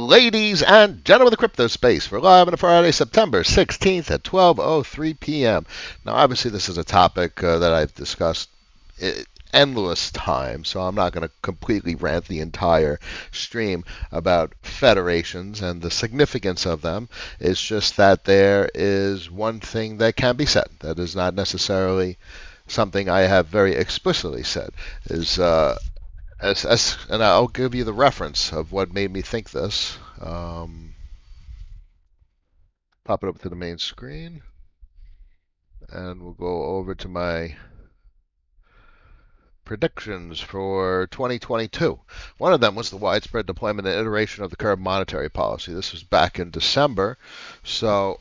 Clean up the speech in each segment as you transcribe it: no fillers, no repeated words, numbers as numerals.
ladies and gentlemen of the crypto space. We're live on a Friday, September 16th at 12:03 p.m. Now, obviously, this is a topic that I've discussed endless time, so I'm not going to completely rant the entire stream about federations and the significance of them. It's just that there is one thing that can be said that is not necessarily something I have very explicitly said. Is and I'll give you the reference of what made me think this. Pop it up to the main screen, and we'll go over to my predictions for 2022. One of them was the widespread deployment and iteration of the current monetary policy. This was back in December, so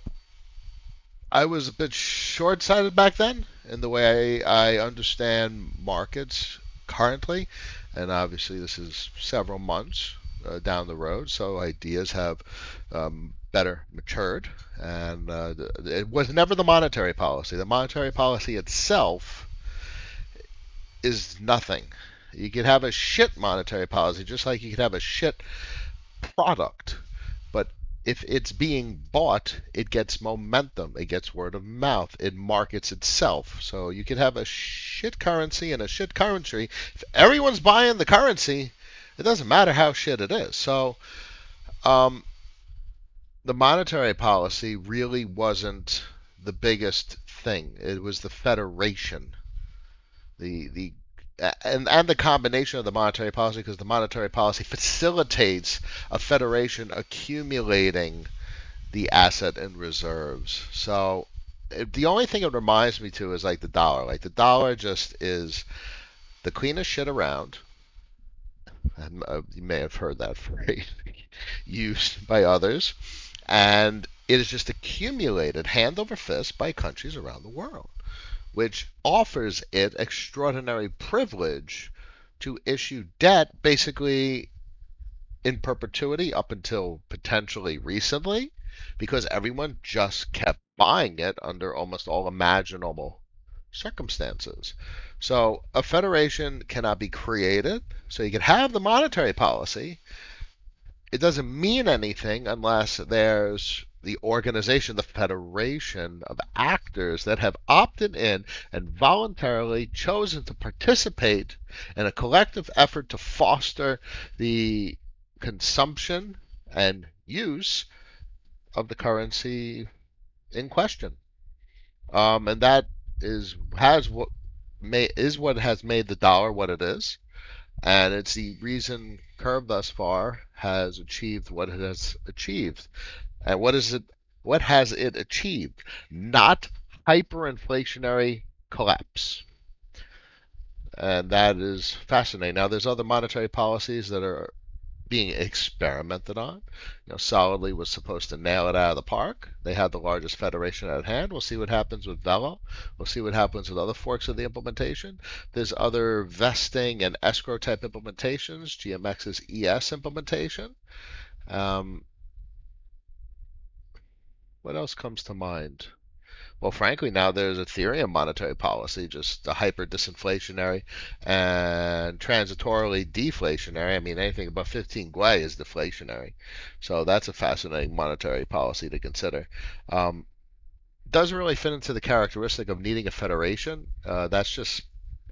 I was a bit short-sighted back then in the way I understand markets currently, and obviously this is several months down the road, so ideas have better matured, and it was never the monetary policy. The monetary policy itself is nothing. You could have a shit monetary policy just like you could have a shit product, but if it's being bought, it gets momentum, it gets word of mouth, it markets itself. So you could have a shit currency and a shit currency. If everyone's buying the currency, it doesn't matter how shit it is. So the monetary policy really wasn't the biggest thing. It was the federation, the and the combination of the monetary policy, because the monetary policy facilitates a federation accumulating the asset and reserves. So the only thing it reminds me to is like the dollar. Like the dollar just is the cleanest shit around. And, you may have heard that phrase used by others. And it is just accumulated hand over fist by countries around the world, which offers it extraordinary privilege to issue debt basically in perpetuity up until potentially recently, because everyone just kept buying it under almost all imaginable circumstances. So a federation cannot be created. So you can have the monetary policy. It doesn't mean anything unless there's the organization, the federation of actors that have opted in and voluntarily chosen to participate in a collective effort to foster the consumption and use of the currency in question. And that is what has made the dollar what it is, and it's the reason Curve thus far has achieved what it has achieved. And what is it? What has it achieved? Not hyperinflationary collapse. And that is fascinating. Now, there's other monetary policies that are being experimented on. Solidly was supposed to nail it out of the park. They had the largest federation at hand. We'll see what happens with Velo. We'll see what happens with other forks of the implementation. There's other vesting and escrow type implementations. GMX's ES implementation. What else comes to mind? Well, frankly, now there's Ethereum monetary policy, just a hyper disinflationary and transitorily deflationary. I mean, anything above 15 Gwei is deflationary. So that's a fascinating monetary policy to consider. Doesn't really fit into the characteristic of needing a federation. That's just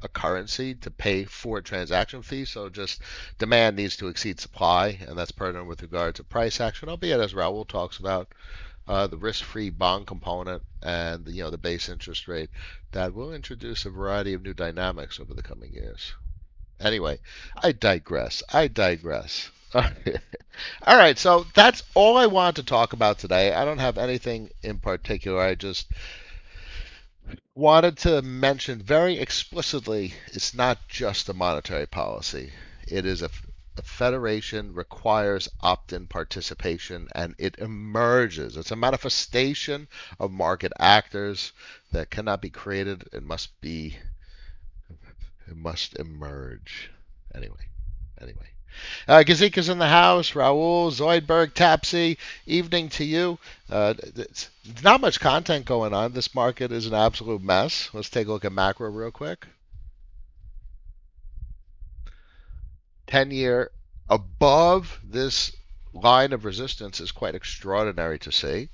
a currency to pay for a transaction fee. So just demand needs to exceed supply, and that's pertinent with regard to price action, albeit as Raul talks about. The risk-free bond component and the base interest rate that will introduce a variety of new dynamics over the coming years. Anyway, I digress. I digress. All right, so that's all I wanted to talk about today. I don't have anything in particular. I just wanted to mention very explicitly it's not just a monetary policy. It is a federation requires opt-in participation, and it emerges. It's a manifestation of market actors that cannot be created. It must emerge. Anyway. Gazika's in the house. Raul, Zoidberg, Tapsy. Evening to you. There's not much content going on. This market is an absolute mess. Let's take a look at macro real quick. 10-year above this line of resistance is quite extraordinary to see.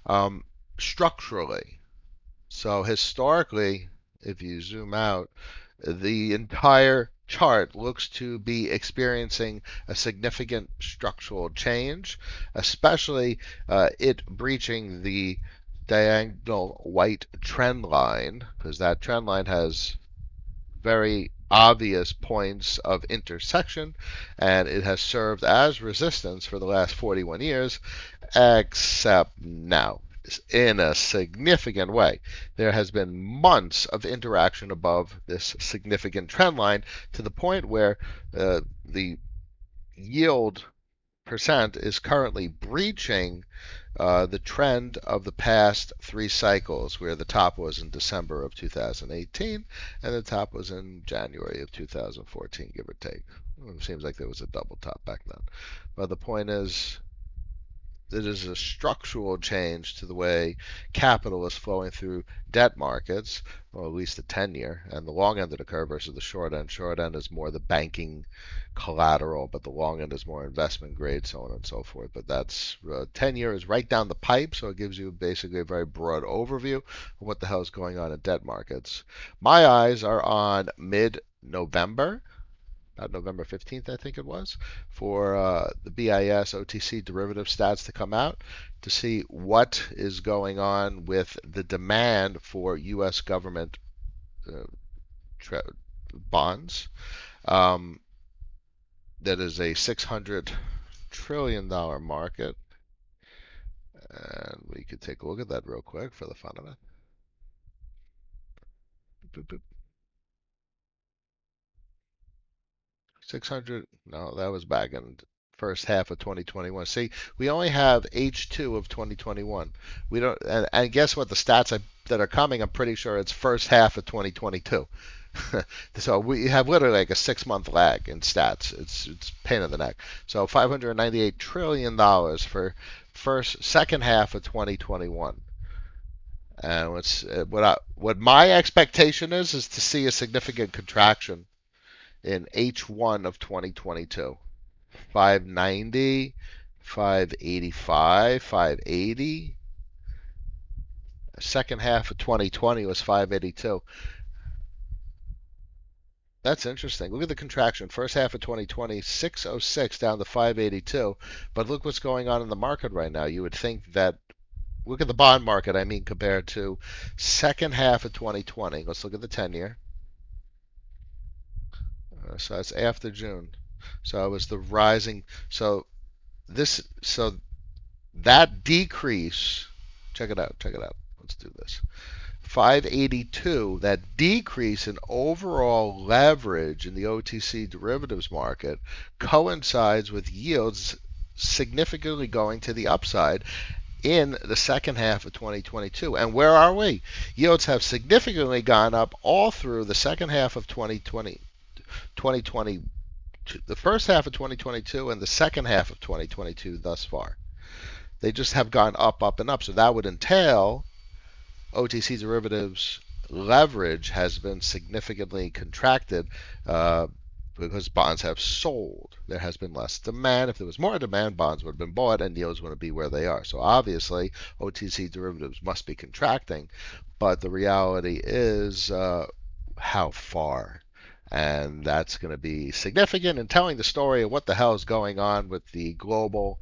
Um, Structurally, so historically, if you zoom out, the entire chart looks to be experiencing a significant structural change, especially it breaching the diagonal white trend line, because that trend line has very obvious points of intersection, and it has served as resistance for the last 41 years, except now in a significant way. There has been months of interaction above this significant trend line to the point where the yield percent is currently breaching the trend of the past three cycles, where the top was in December of 2018 and the top was in January of 2014, give or take. It seems like there was a double top back then. But the point is, it is a structural change to the way capital is flowing through debt markets, or at least the 10-year, and the long end of the curve versus the short end. Short end is more the banking collateral, but the long end is more investment grade, so on and so forth. But that's 10-year is right down the pipe, so it gives you basically a very broad overview of what the hell is going on in debt markets. My eyes are on mid-November, November 15th, I think it was, for the BIS OTC derivative stats to come out to see what is going on with the demand for U.S. government uh, bonds. Um, that is a $600 trillion market. And we could take a look at that real quick for the fun of it. Boop, boop. 600, no, that was back in first half of 2021. See, we only have H2 of 2021. We don't, and guess what? The stats that are coming, I'm pretty sure it's first half of 2022. So we have literally like a 6 month lag in stats. It's pain in the neck. So $598 trillion for second half of 2021. And what my expectation is to see a significant contraction in H1 of 2022. 590, 585, 580. Second half of 2020 was 582. That's interesting. Look at the contraction. First half of 2020, 606 down to 582. But look what's going on in the market right now. You would think that, look at the bond market, I mean, compared to second half of 2020. Let's look at the 10-year. So that's after June. So it was the rising. So that decrease, check it out, check it out. Let's do this. 582, that decrease in overall leverage in the OTC derivatives market coincides with yields significantly going to the upside in the second half of 2022. And where are we? Yields have significantly gone up all through the second half of 2020, the first half of 2022 and the second half of 2022 thus far. They just have gone up, up, and up. So that would entail OTC derivatives leverage has been significantly contracted because bonds have sold. There has been less demand. If there was more demand, bonds would have been bought and yields would be where they are. So obviously, OTC derivatives must be contracting. But the reality is how far? And that's going to be significant in telling the story of what the hell is going on with the global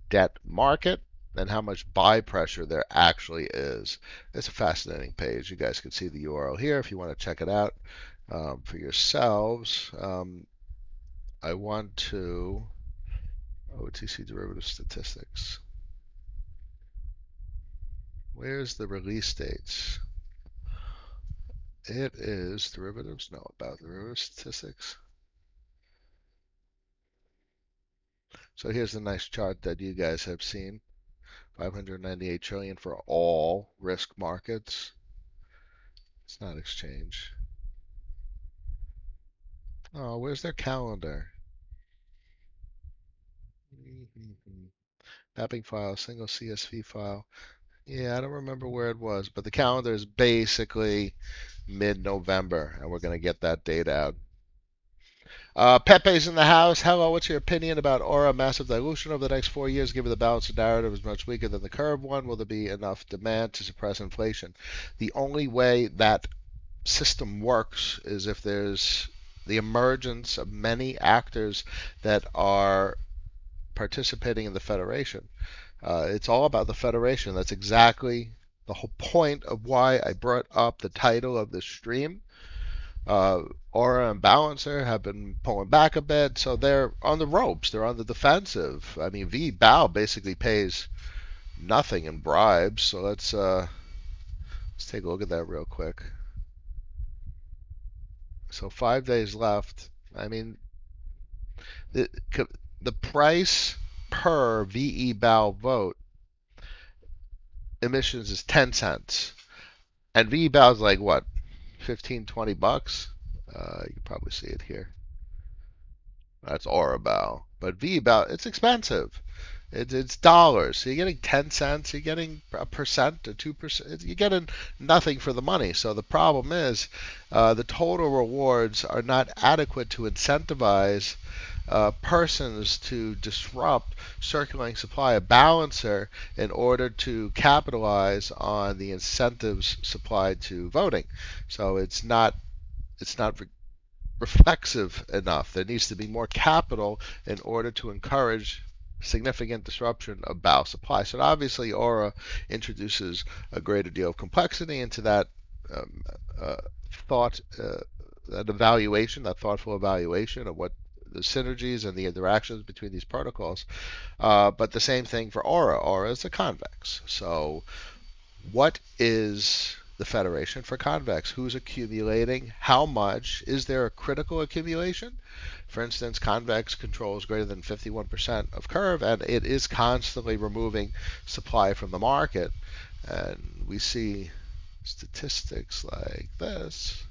debt market and how much buy pressure there actually is. It's a fascinating page. You guys can see the URL here if you want to check it out for yourselves. I want to OTC derivative statistics. Where's the release dates? It is derivatives. No, about derivative statistics. So here's the nice chart that you guys have seen. 598 trillion for all risk markets. It's not exchange. Oh, where's their calendar? Mapping file, single CSV file. Yeah, I don't remember where it was, but the calendar is basically mid-November, and we're going to get that date out. Pepe's in the house. Hello, what's your opinion about Aura massive dilution over the next 4 years? Given the balanced narrative is much weaker than the curve one, will there be enough demand to suppress inflation? The only way that system works is if there's the emergence of many actors that are participating in the federation. It's all about the federation. That's exactly the whole point of why I brought up the title of this stream. Aura and Balancer have been pulling back a bit, so they're on the ropes. They're on the defensive. I mean, V Bow basically pays nothing in bribes, so let's take a look at that real quick. So 5 days left. I mean, the the price per VE Bow vote emissions is 10 cents, and VE Bow is like what, 15, $20? You can probably see it here. That's Orabao. But VBAL, it's expensive. It's dollars. So you're getting 10 cents, you're getting a percent or 2%. You're getting nothing for the money. So the problem is the total rewards are not adequate to incentivize persons to disrupt circulating supply, a balancer, in order to capitalize on the incentives supplied to voting. So it's not reflexive enough. There needs to be more capital in order to encourage significant disruption of BAO supply. So obviously, Aura introduces a greater deal of complexity into that um, uh, thought, that evaluation, that thoughtful evaluation of what the synergies and the interactions between these protocols. But the same thing for Aura. Aura is a convex. So what is the Federation for convex? Who's accumulating? How much? Is there a critical accumulation? For instance, convex controls greater than 51% of curve, and it is constantly removing supply from the market. And we see statistics like this.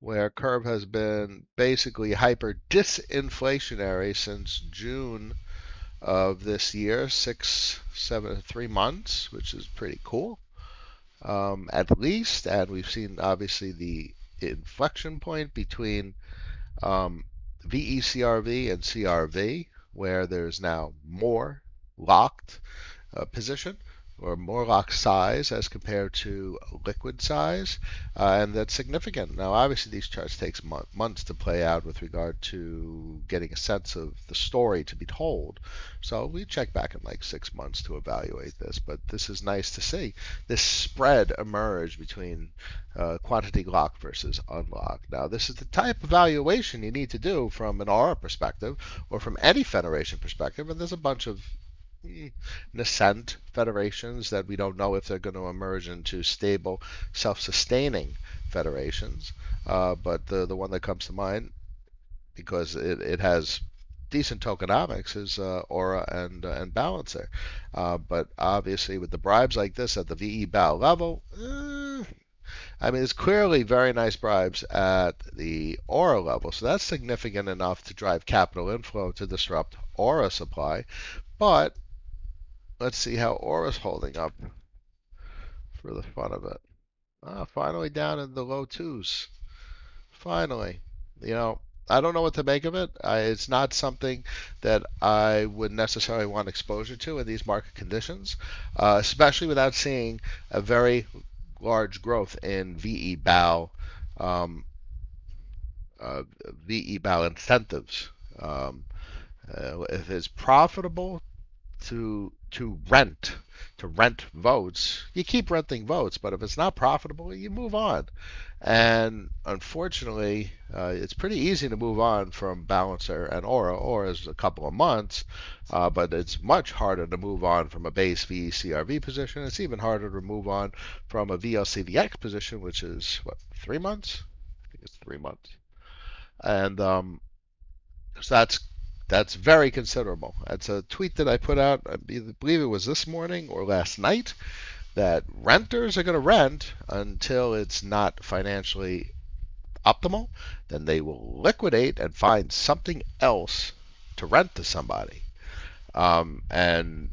Where curve has been basically hyper disinflationary since June of this year, 3 months, which is pretty cool, at least. And we've seen obviously the inflection point between VECRV and CRV, where there's now more locked position or more lock size as compared to liquid size, and that's significant. Now, obviously, these charts takes months to play out with regard to getting a sense of the story to be told. So we check back in like 6 months to evaluate this, but this is nice to see this spread emerge between quantity lock versus unlock. Now, this is the type of evaluation you need to do from an Aura perspective or from any federation perspective, and there's a bunch of nascent federations that we don't know if they're going to emerge into stable, self-sustaining federations. But the one that comes to mind, because it has decent tokenomics, is Aura and Balancer. But obviously, with the bribes like this at the VE BAL level, I mean, it's clearly very nice bribes at the Aura level. So that's significant enough to drive capital inflow to disrupt Aura supply. But let's see how Aura's holding up for the fun of it. Finally down in the low twos. Finally. You know, I don't know what to make of it. It's not something that I would necessarily want exposure to in these market conditions, especially without seeing a very large growth in um, VE BAL incentives. If it's profitable to rent votes, you keep renting votes. But if it's not profitable, you move on. And unfortunately, it's pretty easy to move on from Balancer and Aura. Aura is a couple of months, but it's much harder to move on from a base VCRV position. It's even harder to move on from a VLCDX position, which is what, 3 months? I think it's 3 months. And so that's very considerable. That's a tweet that I put out, I believe it was this morning or last night, that renters are going to rent until it's not financially optimal. Then they will liquidate and find something else to rent to somebody. And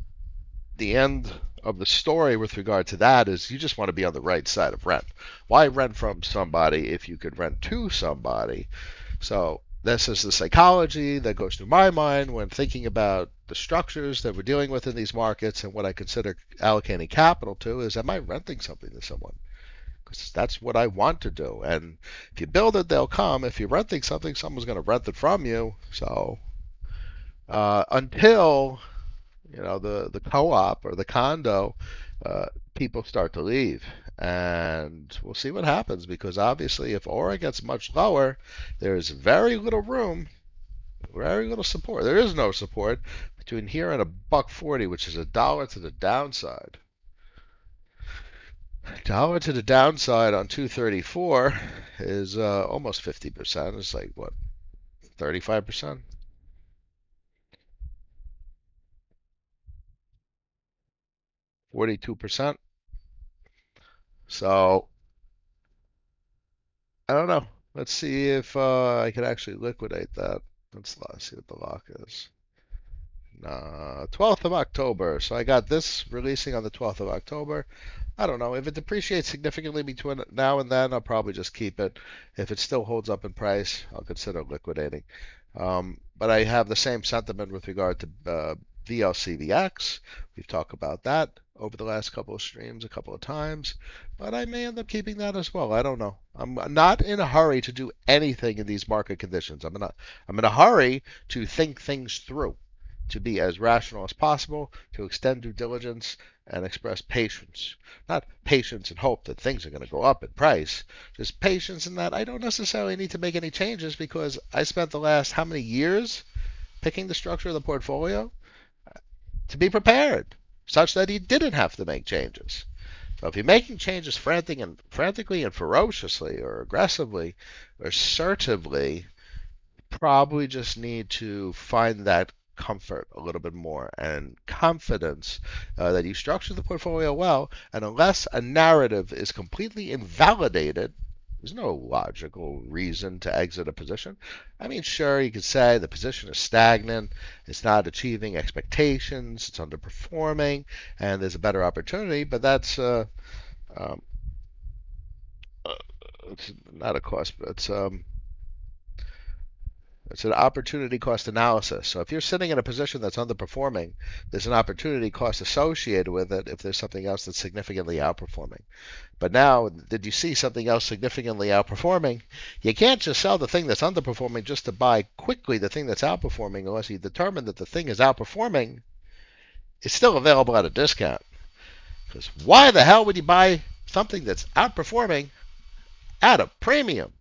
the end of the story with regard to that is you just want to be on the right side of rent. Why rent from somebody if you could rent to somebody? So this is the psychology that goes through my mind when thinking about the structures that we're dealing with in these markets and what I consider allocating capital to is, am I renting something to someone? Because that's what I want to do. And if you build it, they'll come. If you're renting something, someone's going to rent it from you. So until the co-op or the condo, people start to leave, and we'll see what happens because obviously, if Aura gets much lower, there's very little room, very little support. There is no support between here and a buck 40, which is a dollar to the downside. Dollar to the downside on 234 is almost 50%. It's like what, 35%, 42%. So I don't know. Let's see if I can actually liquidate that. Let's see what the lock is. 12th of October. So I got this releasing on the 12th of October. I don't know. If it depreciates significantly between now and then, I'll probably just keep it. If it still holds up in price, I'll consider liquidating. But I have the same sentiment with regard to VLCVX. We've talked about that over the last couple of streams a couple of times, but I may end up keeping that as well. I don't know. I'm not in a hurry to do anything in these market conditions. I'm in a hurry to think things through, to be as rational as possible, to extend due diligence and express patience. Not patience and hope that things are going to go up in price, just patience in that I don't necessarily need to make any changes because I spent the last how many years picking the structure of the portfolio to be prepared such that he didn't have to make changes. So if you're making changes frantically and ferociously or aggressively or assertively, probably just need to find that comfort a little bit more and confidence that you structure the portfolio well. And unless a narrative is completely invalidated, there's no logical reason to exit a position. I mean, sure, you could say the position is stagnant, it's not achieving expectations, it's underperforming, and there's a better opportunity, but that's um, uh, it's not a cost, but it's an opportunity cost analysis. So if you're sitting in a position that's underperforming, there's an opportunity cost associated with it if there's something else that's significantly outperforming. But now, did you see something else significantly outperforming? You can't just sell the thing that's underperforming just to buy quickly the thing that's outperforming unless you determine that the thing is outperforming. It's still available at a discount. Because why the hell would you buy something that's outperforming at a premium?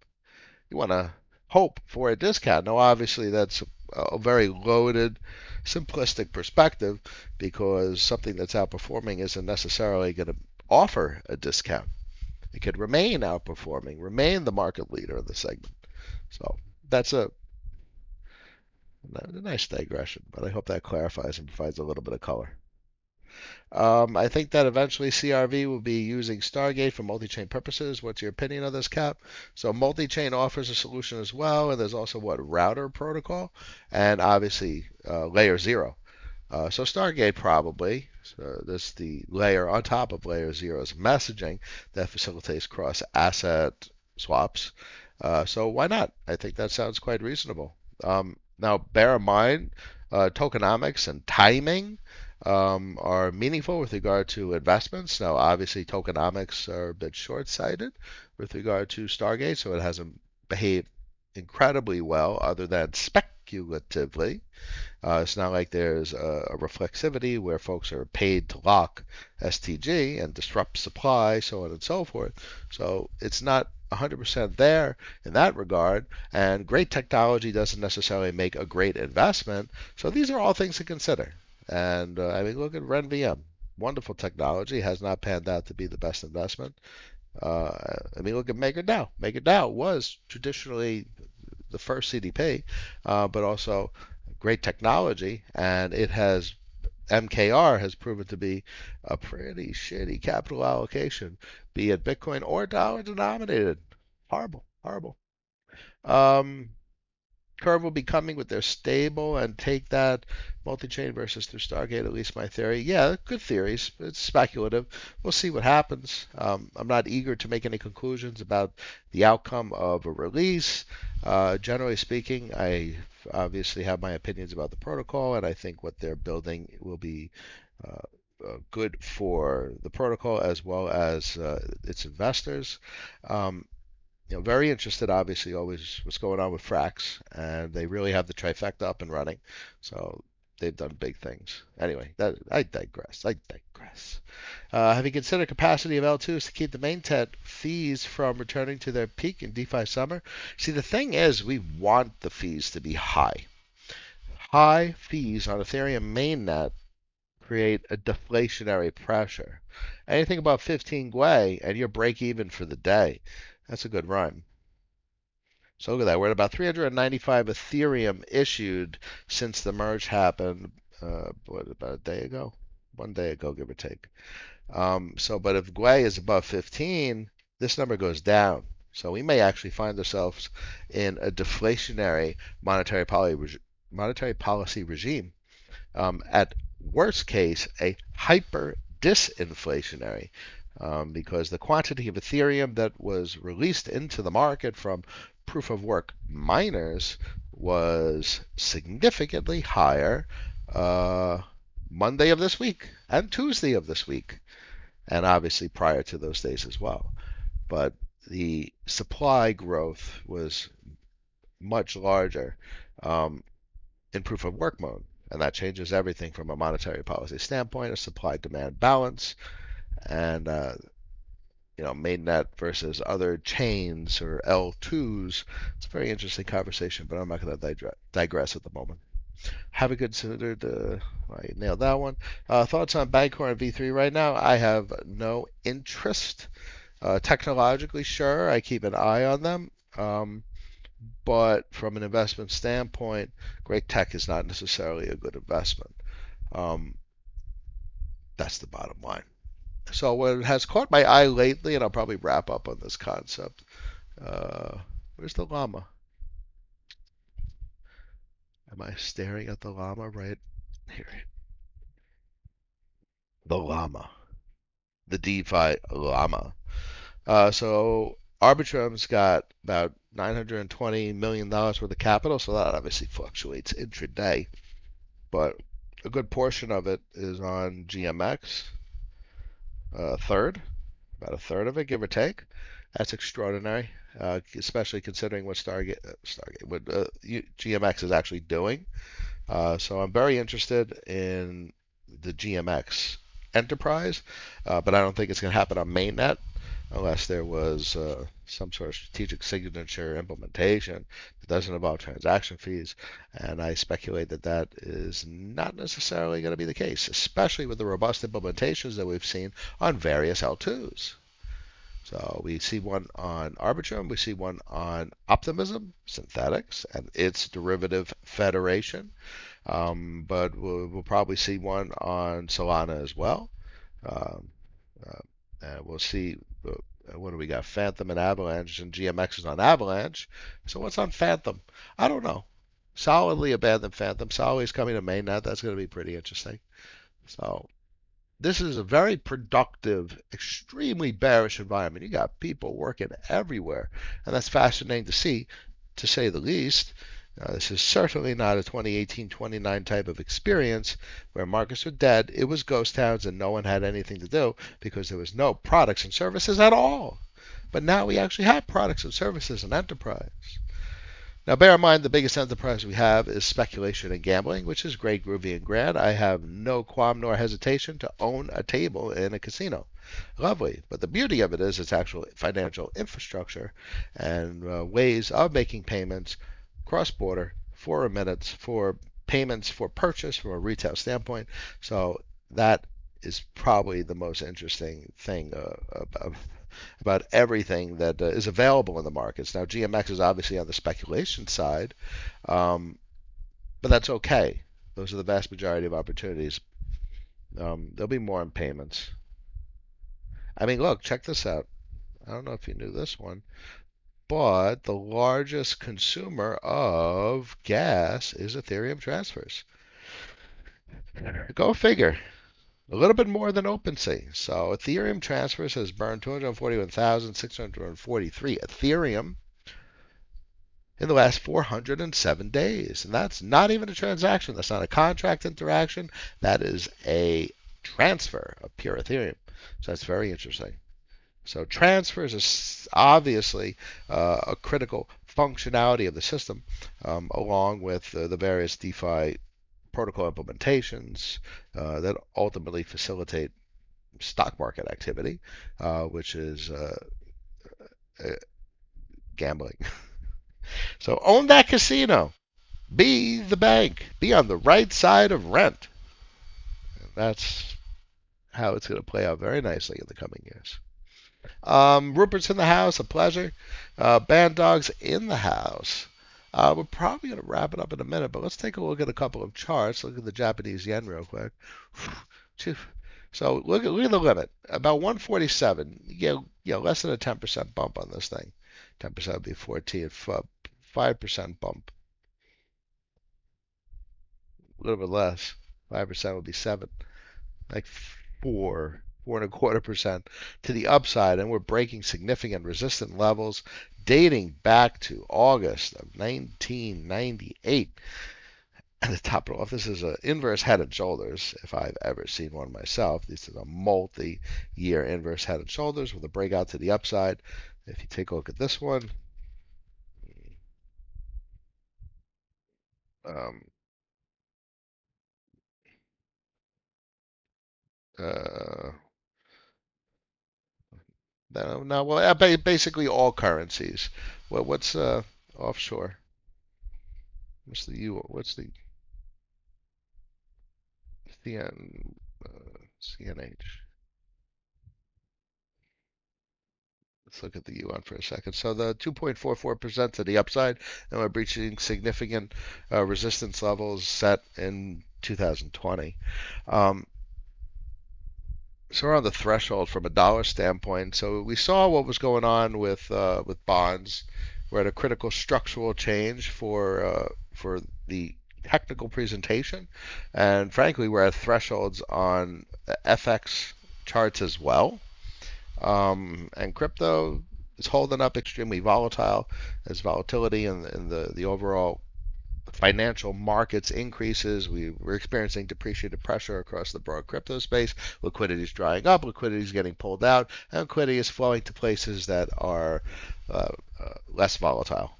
You want to hope for a discount. Now, obviously, that's a very loaded, simplistic perspective because something that's outperforming isn't necessarily going to offer a discount. It could remain outperforming, remain the market leader in the segment. So that's a nice digression, but I hope that clarifies and provides a little bit of color. I think that eventually CRV will be using Stargate for multi-chain purposes. What's your opinion of this, Cap? So multi-chain offers a solution as well, and there's also what, router protocol, and obviously layer zero. So Stargate probably. So this the layer on top of layer zero's messaging that facilitates cross-asset swaps. So why not? I think that sounds quite reasonable. Now, bear in mind, tokenomics and timing are meaningful with regard to investments. Now, obviously, tokenomics are a bit short-sighted with regard to Stargate, so it hasn't behaved incredibly well other than speculatively. It's not like there's a reflexivity where folks are paid to lock STG and disrupt supply, so on and so forth. So it's not 100% there in that regard, and great technology doesn't necessarily make a great investment. So these are all things to consider. And I mean, look at RenVM. Wonderful technology, has not panned out to be the best investment. I mean, look at MakerDAO. MakerDAO was traditionally the first CDP, but also great technology, and it has MKR has proven to be a pretty shitty capital allocation, be it Bitcoin or dollar denominated. Horrible, horrible. Um, curve will be coming with their stable and take that multi-chain versus through Stargate, at least my theory. Yeah, good theories. It's speculative. We'll see what happens. I'm not eager to make any conclusions about the outcome of a release. Generally speaking, I obviously have my opinions about the protocol, and I think what they're building will be good for the protocol as well as its investors. Um, very interested, obviously, always what's going on with Frax, and they really have the trifecta up and running. So they've done big things. Anyway, I digress. I digress. Have you considered capacity of L2s to keep the mainnet fees from returning to their peak in DeFi summer? See, the thing is, we want the fees to be high. High fees on Ethereum mainnet create a deflationary pressure. Anything above 15 Gwei and you're break even for the day. That's a good run. So look at that. We're at about 395 Ethereum issued since the merge happened. About a day ago? 1 day ago, give or take. But if Gwei is above 15, this number goes down. So we may actually find ourselves in a deflationary monetary policy regime. At worst case, a hyper disinflationary, because the quantity of Ethereum that was released into the market from proof of work miners was significantly higher Monday of this week and Tuesday of this week, and obviously prior to those days as well. But the supply growth was much larger in proof of work mode. And that changes everything from a monetary policy standpoint, a supply demand balance, and mainnet versus other chains or L2s. It's a very interesting conversation, but I'm not going to digress at the moment. Have a considered, I nailed that one. Thoughts on Bitcoin V3 right now? I have no interest. Technologically, sure, I keep an eye on them. But from an investment standpoint, great tech is not necessarily a good investment. Um, that's the bottom line. So what has caught my eye lately, and I'll probably wrap up on this concept. Where's the llama? Am I staring at the llama right here? The llama, the DeFi llama. So Arbitrum's got about $920 million worth of capital, so that obviously fluctuates intraday. But a good portion of it is on GMX, about a third of it, give or take. That's extraordinary, especially considering what what GMX is actually doing. So I'm very interested in the GMX enterprise, but I don't think it's going to happen on mainnet unless there was some sort of strategic signature implementation that doesn't involve transaction fees. And I speculate that that is not necessarily going to be the case, especially with the robust implementations that we've seen on various L2s. So we see one on Arbitrum, we see one on Optimism, Synthetics, and its derivative Federation. But we'll probably see one on Solana as well. Um, and we'll see what do we got? Phantom and Avalanche, and GMX is on Avalanche. So what's on Phantom? I don't know. Solidly abandoned Phantom. Solidly is coming to mainnet. That's going to be pretty interesting. So this is a very productive, extremely bearish environment. You got people working everywhere, and that's fascinating to see, to say the least. This is certainly not a 2018-29 type of experience where markets were dead. It was ghost towns and no one had anything to do because there was no products and services at all. But now we actually have products and services and enterprise. Now, bear in mind, the biggest enterprise we have is speculation and gambling, which is great, groovy, and grand. I have no qualm nor hesitation to own a table in a casino. Lovely. But the beauty of it is its actual financial infrastructure and ways of making payments cross-border for minutes, for payments for purchase from a retail standpoint. So that is probably the most interesting thing about everything that is available in the markets. Now, GMX is obviously on the speculation side, but that's okay. Those are the vast majority of opportunities. There'll be more in payments. I mean, look, check this out. I don't know if you knew this one. but the largest consumer of gas is Ethereum transfers. Go figure. A little bit more than OpenSea. So Ethereum transfers has burned 241,643 Ethereum in the last 407 days. And that's not even a transaction. That's not a contract interaction. That is a transfer of pure Ethereum. So that's very interesting. So transfers is obviously a critical functionality of the system, along with the various DeFi protocol implementations that ultimately facilitate stock market activity, which is gambling. So own that casino. Be the bank. Be on the right side of rent. And that's how it's going to play out very nicely in the coming years. Rupert's in the house, a pleasure. Band Dog's in the house. We're probably going to wrap it up in a minute, but let's take a look at a couple of charts. Look at the Japanese yen real quick. So look at the limit, about 147. Less than a 10% bump on this thing. 10% would be 14. 5% bump. A little bit less. 5% would be 7. Like 4.25% to the upside, and we're breaking significant resistant levels dating back to August of 1998. At the top of this is an inverse head and shoulders, if I've ever seen one myself. This is a multi-year inverse head and shoulders with a breakout to the upside. If you take a look at this one, um, uh, no, well, basically all currencies. Well, what's offshore? What's the U? What's the CN, CNH? Let's look at the yuan for a second. So the 2.44% to the upside, and we're breaching significant resistance levels set in 2020. Um, so we're on the threshold from a dollar standpoint. So we saw what was going on with bonds. We're at a critical structural change for the technical presentation, and frankly, we're at thresholds on FX charts as well. And crypto is holding up extremely volatile as volatility and the overall financial markets increases. We're experiencing depreciated pressure across the broad crypto space. Liquidity is drying up, liquidity is getting pulled out, and liquidity is flowing to places that are less volatile.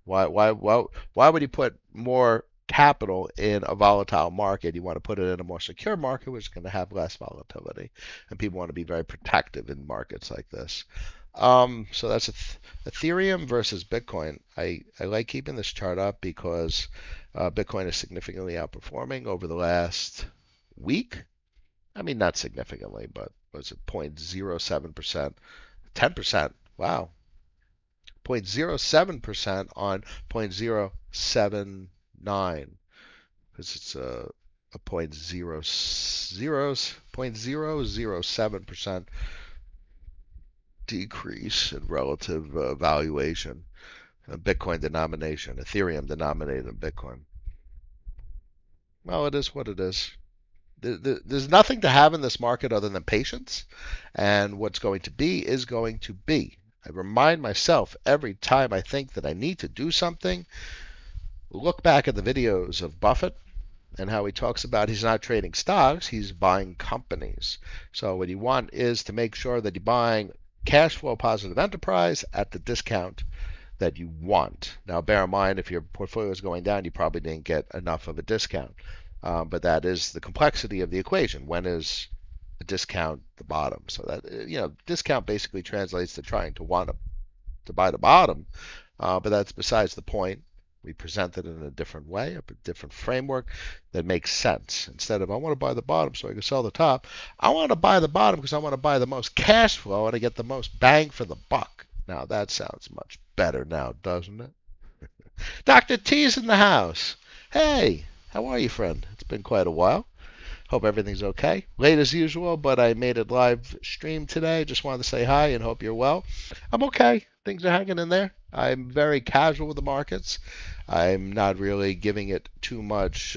Why would you put more capital in a volatile market? You want to put it in a more secure market, which is going to have less volatility, and people want to be very protective in markets like this. So that's Ethereum versus Bitcoin. I like keeping this chart up because Bitcoin is significantly outperforming over the last week. I mean, not significantly, but was it 0.07%, 10%? Wow, 0.07% on 0.079 because it's a 0.007% decrease in relative valuation. Bitcoin denomination, Ethereum denominated in Bitcoin. Well, it is what it is. There's nothing to have in this market other than patience, and what's going to be is going to be. I remind myself every time I think that I need to do something, look back at the videos of Buffett and how he talks about he's not trading stocks, he's buying companies. So what you want is to make sure that you're buying cash flow positive enterprise at the discount that you want. Now, bear in mind, if your portfolio is going down, you probably didn't get enough of a discount. But that is the complexity of the equation. When is a discount the bottom? So that, discount basically translates to trying to want to buy the bottom. But that's besides the point. We present it in a different way, a different framework that makes sense. Instead of I want to buy the bottom so I can sell the top, I want to buy the bottom because I want to buy the most cash flow and I get the most bang for the buck. Now that sounds much better now, doesn't it? Dr. T's in the house. Hey, how are you, friend? It's been quite a while. Hope everything's okay. Late as usual, but I made it live stream today. Just wanted to say hi and hope you're well. I'm okay. Things are hanging in there. I'm very casual with the markets. I'm not really giving it too much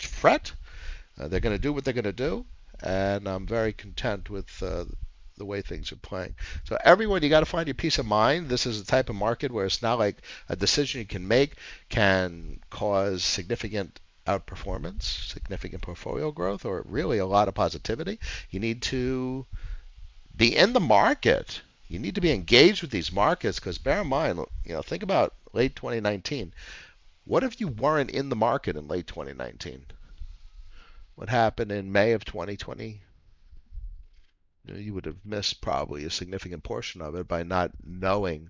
fret. They're going to do what they're going to do, and I'm very content with the way things are playing. So everyone, you got to find your peace of mind. This is a type of market where it's not like a decision you can make can cause significant outperformance, significant portfolio growth, or really a lot of positivity. You need to be in the market. You need to be engaged with these markets because bear in mind, think about late 2019. What if you weren't in the market in late 2019? What happened in May of 2020? You would have missed probably a significant portion of it by not knowing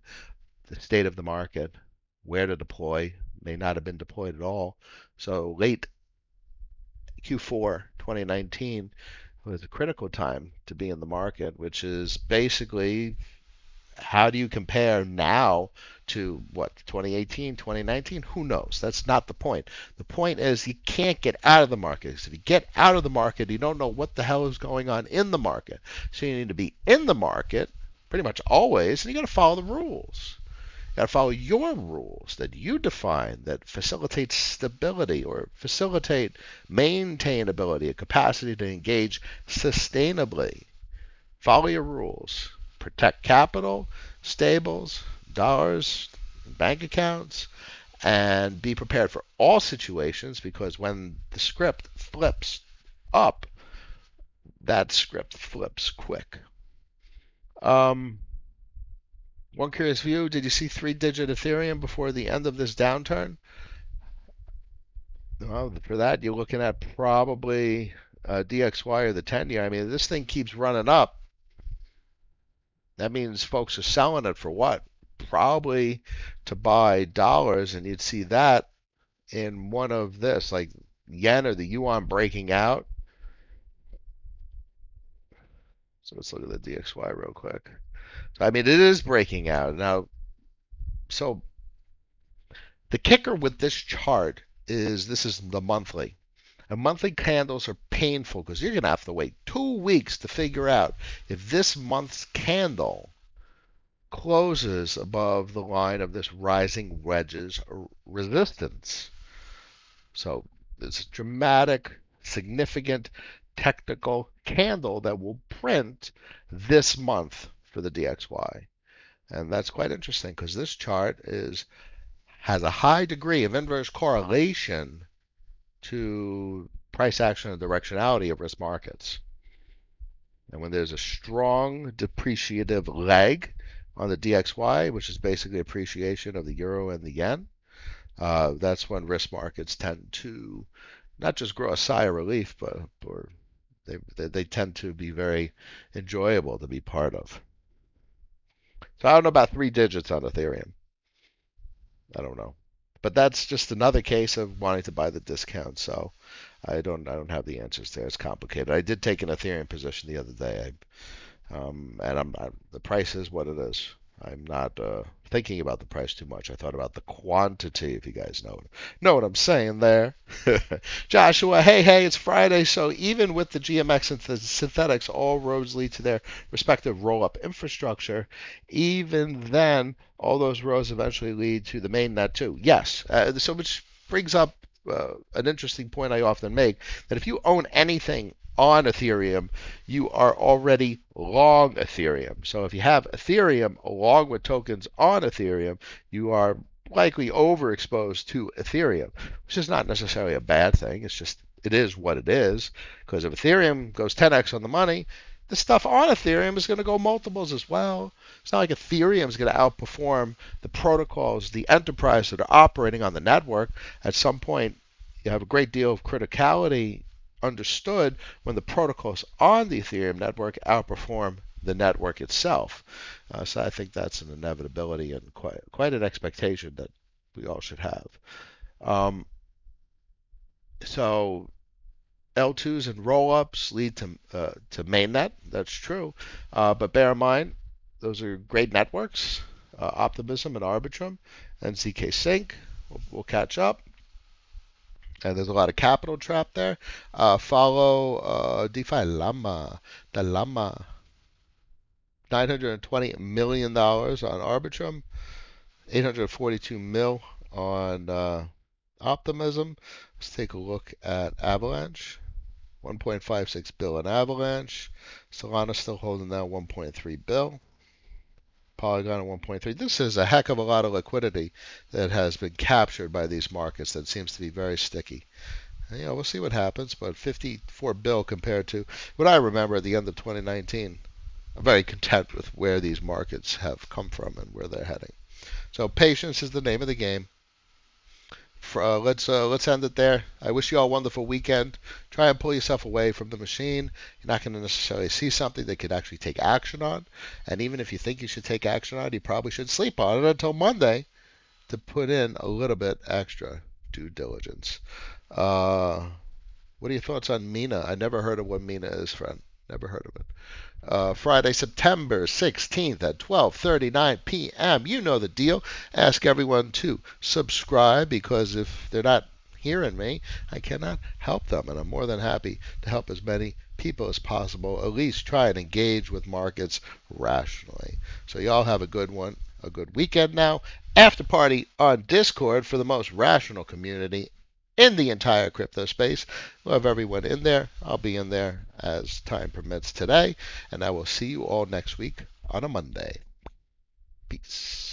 the state of the market, where to deploy, may not have been deployed at all. So late Q4 2019 was a critical time to be in the market, which is basically how do you compare now to what 2018, 2019? Who knows? That's not the point. The point is you can't get out of the market. Because if you get out of the market, you don't know what the hell is going on in the market. So you need to be in the market pretty much always, and you got to follow the rules. You got to follow your rules that you define that facilitate stability or facilitate maintainability, a capacity to engage sustainably. Follow your rules. Protect capital, stables, dollars, bank accounts, and be prepared for all situations because when the script flips up, that script flips quick. One curious view, did you see 3-digit Ethereum before the end of this downturn? Well, for that, you're looking at probably DXY or the 10-year. I mean, this thing keeps running up. That means folks are selling it for what? Probably to buy dollars, and you'd see that in one of this, like yen or the yuan breaking out. So let's look at the DXY real quick. So, I mean, it is breaking out. Now, so the kicker with this chart is this is the monthly. And monthly candles are painful because you're going to have to wait 2 weeks to figure out if this month's candle closes above the line of this rising wedges resistance. So it's a dramatic, significant technical candle that will print this month for the DXY. And that's quite interesting because this chart has a high degree of inverse correlation to price action and directionality of risk markets. And when there's a strong depreciative leg on the DXY, which is basically appreciation of the euro and the yen, that's when risk markets tend to not just grow a sigh of relief, but they tend to be very enjoyable to be part of. So I don't know about 3 digits on Ethereum. I don't know. But that's just another case of wanting to buy the discount. So I don't have the answers there. It's complicated. I did take an Ethereum position the other day. And the price is what it is. I'm not thinking about the price too much. I thought about the quantity, if you guys know what I'm saying there. Joshua, hey, it's Friday, so even with the GMX and the synthetics, all roads lead to their respective roll-up infrastructure. Even then, all those roads eventually lead to the mainnet too. Yes, so which brings up an interesting point I often make, that if you own anything on Ethereum, you are already long Ethereum. So if you have Ethereum along with tokens on Ethereum, you are likely overexposed to Ethereum, which is not necessarily a bad thing. It is what it is. Because if Ethereum goes 10x on the money, the stuff on Ethereum is going to go multiples as well. It's not like Ethereum is going to outperform the protocols, the enterprise that are operating on the network. At some point, you have a great deal of criticality understood when the protocols on the Ethereum network outperform the network itself. So I think that's an inevitability and quite an expectation that we all should have. So L2s and rollups lead to mainnet. That's true. But bear in mind, those are great networks. Optimism and Arbitrum and ZK Sync will catch up. And there's a lot of capital trapped there. Follow DeFi the Llama, $920 million on Arbitrum, 842 mil on Optimism. Let's take a look at Avalanche. 1.56 bill in Avalanche. Solana still holding down 1.3 bill. Polygon at 1.3. This is a heck of a lot of liquidity that has been captured by these markets that seems to be very sticky. And, we'll see what happens, but 54 bill compared to what I remember at the end of 2019. I'm very content with where these markets have come from and where they're heading. So patience is the name of the game. Let's end it there. I wish you all a wonderful weekend. Try and pull yourself away from the machine. You're not going to necessarily see something that could actually take action on. And even if you think you should take action on it, you probably should sleep on it until Monday to put in a little bit extra due diligence. What are your thoughts on Mina? I never heard of what Mina is, friend. Never heard of it. Friday, September 16th at 12:39 p.m. You know the deal. Ask everyone to subscribe because if they're not hearing me, I cannot help them. And I'm more than happy to help as many people as possible, at least try and engage with markets rationally. So y'all have a good one, a good weekend now. After party on Discord for the most rational community in the entire crypto space. We'll have everyone in there. I'll be in there as time permits today. And I will see you all next week on a Monday. Peace.